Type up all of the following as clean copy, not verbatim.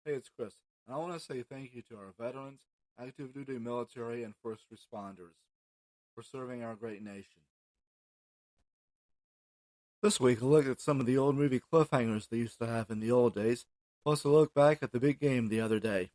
Hey, it's Chris, and I want to say thank you to our veterans, active duty military, and first responders for serving our great nation. This week, a look at some of the old movie cliffhangers they used to have in the old days, plus a look back at the big game the other day.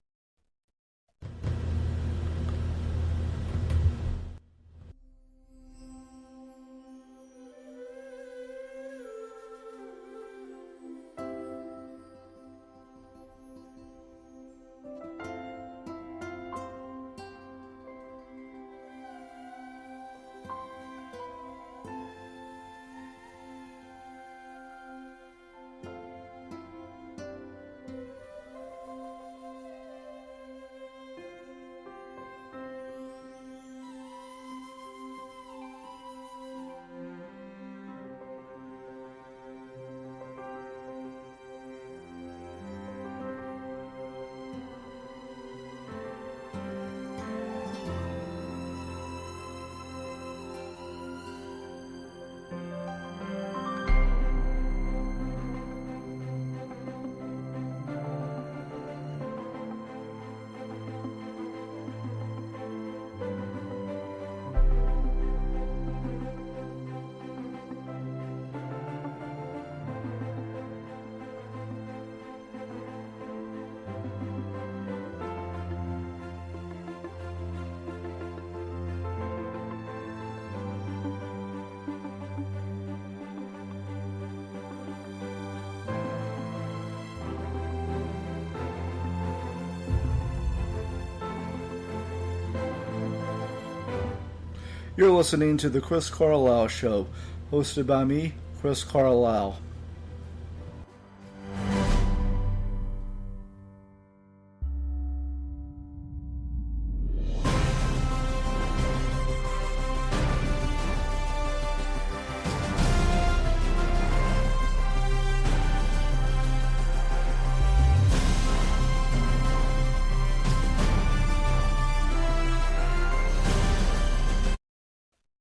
You're listening to The Chris Carlisle Show, hosted by me, Chris Carlisle.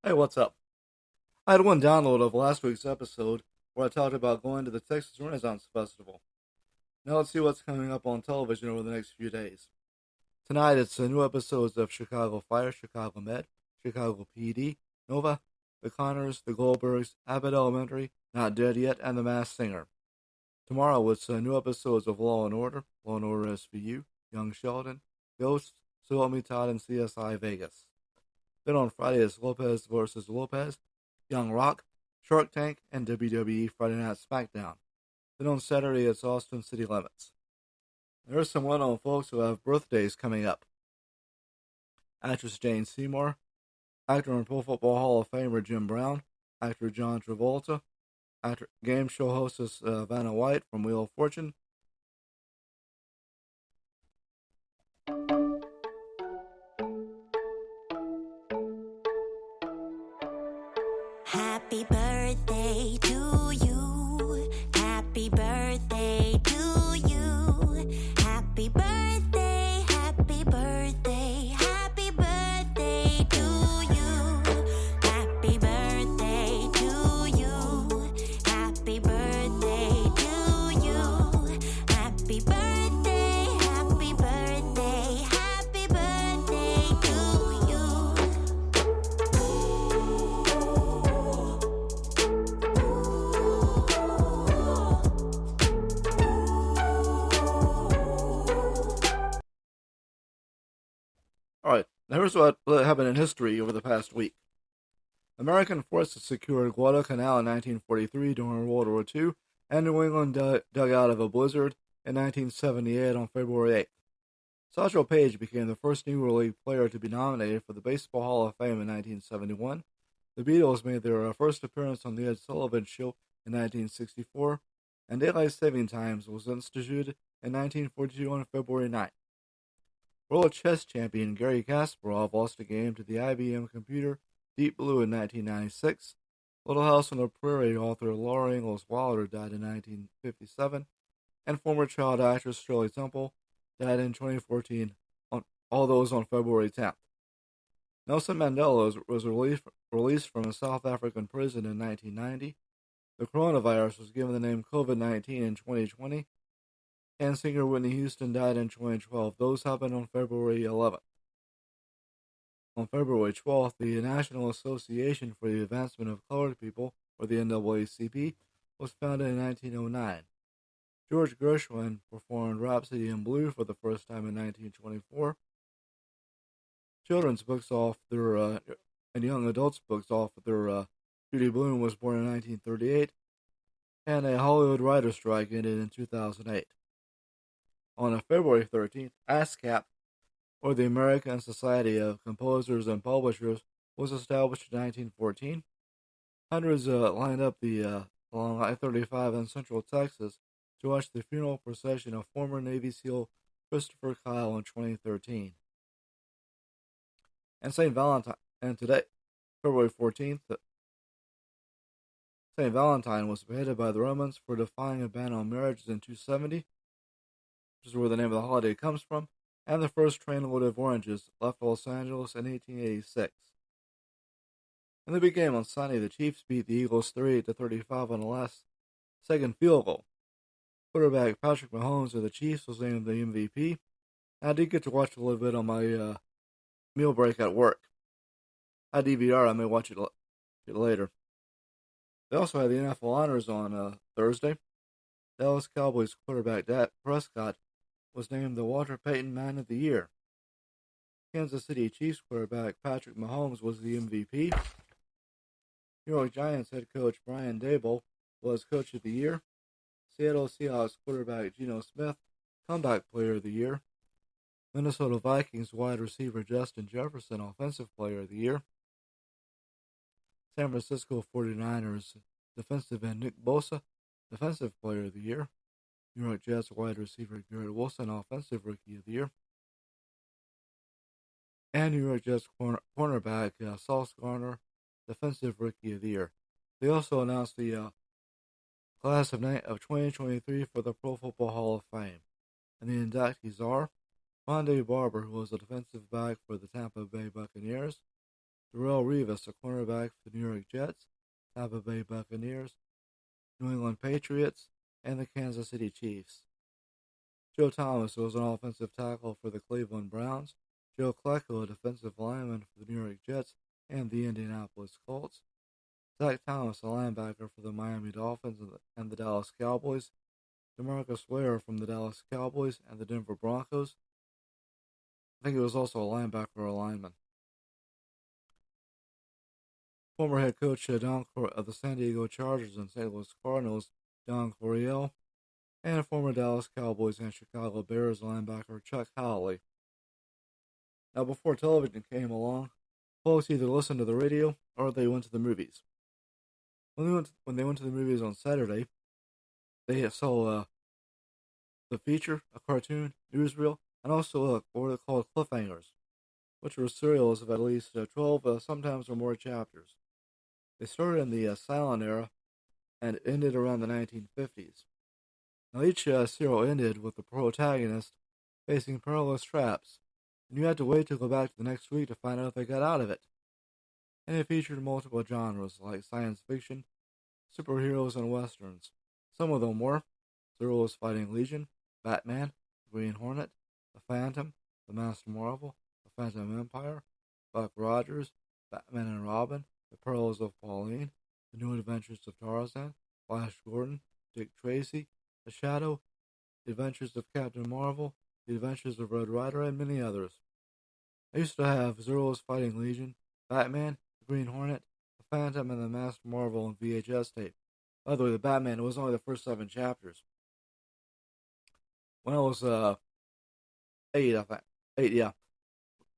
Hey, what's up? I had one download of last week's episode where I talked about going to the Texas Renaissance Festival. Now let's see what's coming up on television over the next few days. Tonight it's new episodes of Chicago Fire, Chicago Med, Chicago PD, Nova, The Connors, The Goldbergs, Abbott Elementary, Not Dead Yet, and The Masked Singer. Tomorrow it's new episodes of Law and Order SVU, Young Sheldon, Ghosts, So Help Me Todd, and CSI Vegas. Then on Friday it's Lopez vs. Lopez, Young Rock, Shark Tank, and WWE Friday Night SmackDown. Then on Saturday it's Austin City Limits. There are some well-known folks who have birthdays coming up. Actress Jane Seymour, actor and Pro Football Hall of Famer Jim Brown, actor John Travolta, game show hostess Vanna White from Wheel of Fortune. Happy birthday to you. Happy birthday to you. Happy birthday, happy birthday, happy birthday to you. Happy birthday to you. Happy birthday to you. Happy birthday, happy birthday, happy birthday to you. Alright, now here's what happened in history over the past week. American forces secured Guadalcanal in 1943 during World War II, and New England dug out of a blizzard in 1978 on February 8th. Satchel Paige became the first Negro League player to be nominated for the Baseball Hall of Fame in 1971. The Beatles made their first appearance on The Ed Sullivan Show in 1964, and Daylight Saving Times was instituted in 1942 on February 9th. World Chess Champion Garry Kasparov lost a game to the IBM computer Deep Blue in 1996. Little House on the Prairie author Laura Ingalls Wilder died in 1957, and former child actress Shirley Temple died in 2014, all those on February 10th. Nelson Mandela was released from a South African prison in 1990. The coronavirus was given the name COVID-19 in 2020. and singer Whitney Houston died in 2012. Those happened on February 11th. On February 12th, the National Association for the Advancement of Colored People, or the NAACP, was founded in 1909. George Gershwin performed Rhapsody in Blue for the first time in 1924. Children's books author and young adults books author Judy Blume was born in 1938, and a Hollywood writer's strike ended in 2008. On February 13th, ASCAP, or the American Society of Composers and Publishers, was established in 1914. Hundreds lined up along I-35 in central Texas to watch the funeral procession of former Navy SEAL Christopher Kyle in 2013. And St. Valentine, and today, February 14th, St. Valentine was beheaded by the Romans for defying a ban on marriages in 270, which is where the name of the holiday comes from, and the first trainload of oranges left Los Angeles in 1886. In the big game on Sunday, the Chiefs beat the Eagles 38-35 on the last second field goal. Quarterback Patrick Mahomes of the Chiefs was named the MVP. I did get to watch a little bit on my meal break at work. I DVR, I may watch it later. They also had the NFL Honors on Thursday. Dallas Cowboys quarterback Dak Prescott was named the Walter Payton Man of the Year. Kansas City Chiefs quarterback Patrick Mahomes was the MVP. New York Giants head coach Brian Daboll was Coach of the Year. Seattle Seahawks quarterback Geno Smith, Comeback Player of the Year. Minnesota Vikings wide receiver Justin Jefferson, Offensive Player of the Year. San Francisco 49ers defensive end Nick Bosa, Defensive Player of the Year. New York Jets wide receiver Garrett Wilson, Offensive Rookie of the Year. And New York Jets cornerback Sauce Gardner, Defensive Rookie of the Year. They also announced the class of 2023 for the Pro Football Hall of Fame. And the inductees are Rondé Barber, who was a defensive back for the Tampa Bay Buccaneers. Darrelle Revis, a cornerback for the New York Jets, Tampa Bay Buccaneers, New England Patriots, and the Kansas City Chiefs. Joe Thomas was an offensive tackle for the Cleveland Browns. Joe Klecko, a defensive lineman for the New York Jets and the Indianapolis Colts. Zach Thomas, a linebacker for the Miami Dolphins and the Dallas Cowboys. DeMarcus Ware from the Dallas Cowboys and the Denver Broncos. I think he was also a linebacker or a lineman. Former head coach of the San Diego Chargers and St. Louis Cardinals, Don Coryell, and former Dallas Cowboys and Chicago Bears linebacker Chuck Howley. Now, before television came along, folks either listened to the radio or they went to the movies. When they went to the movies on Saturday, they saw the feature, a cartoon, newsreel, and also what are called cliffhangers, which were serials of at least 12, sometimes or more chapters. They started in the silent era and ended around the 1950s. Now each serial ended with the protagonist facing perilous traps, and you had to wait to go back to the next week to find out if they got out of it. And it featured multiple genres like science fiction, superheroes, and westerns. Some of them were Zero's Fighting Legion, Batman, Green Hornet, The Phantom, The Master Marvel, The Phantom Empire, Buck Rogers, Batman and Robin, The Pearls of Pauline, The New Adventures of Tarzan, Flash Gordon, Dick Tracy, The Shadow, The Adventures of Captain Marvel, The Adventures of Red Rider, and many others. I used to have Zero's Fighting Legion, Batman, The Green Hornet, The Phantom, and The Master Marvel on VHS tape. By the way, the Batman was only the first 7 chapters. When I was 8, yeah,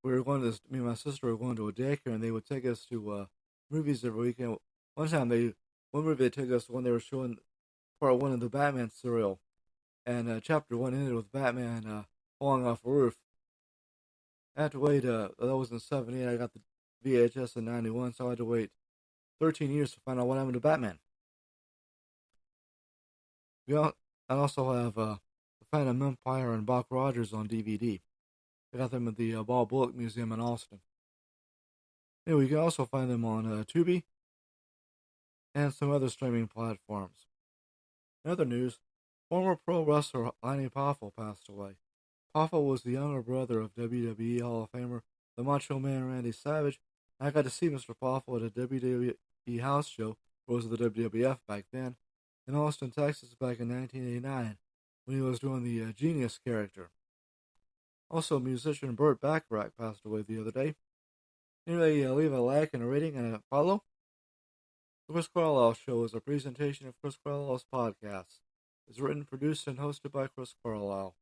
we were going to me and my sister were going to a daycare, and they would take us to movies every weekend. One movie they took us when they were showing part 1 of the Batman serial, and chapter 1 ended with Batman falling off a roof. I had to wait. That was in '78. I got the VHS in '91, so I had to wait 13 years to find out what happened to Batman. I also have The Phantom Empire and Buck Rogers on DVD. I got them at the Ball Bullock Museum in Austin. Anyway, you can also find them on Tubi and some other streaming platforms. In other news, Former pro wrestler Lanny Poffo passed away. Poffo was the younger brother of WWE Hall of Famer the Macho Man Randy Savage. I got to see Mr. Poffo at a WWE house show, or was it the WWF back then, in Austin, Texas back in 1989, when he was doing the Genius character. Also, musician Burt Bacharach passed away the other day. Anyway, leave a like and a rating and a follow. The Chris Carlisle Show is a presentation of Chris Carlisle's podcast. It's written, produced, and hosted by Chris Carlisle.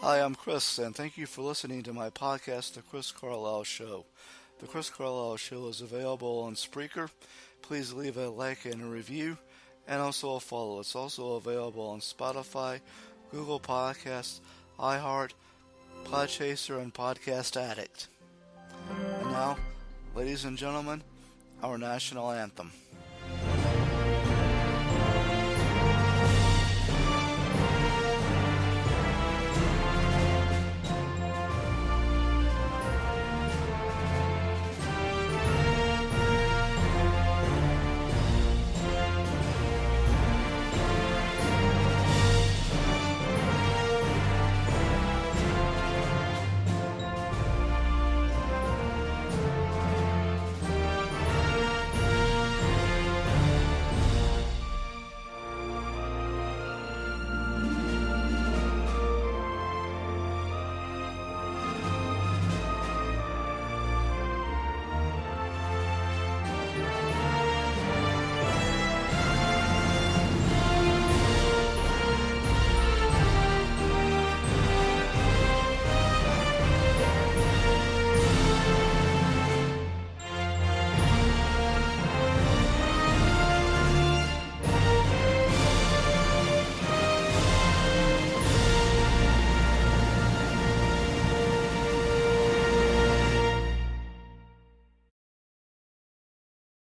Hi, I'm Chris, and thank you for listening to my podcast, The Chris Carlisle Show. The Chris Carlisle Show is available on Spreaker. Please leave a like and a review, and also a follow. It's also available on Spotify, Google Podcasts, iHeart, Podchaser, and Podcast Addict. And now, ladies and gentlemen, our national anthem.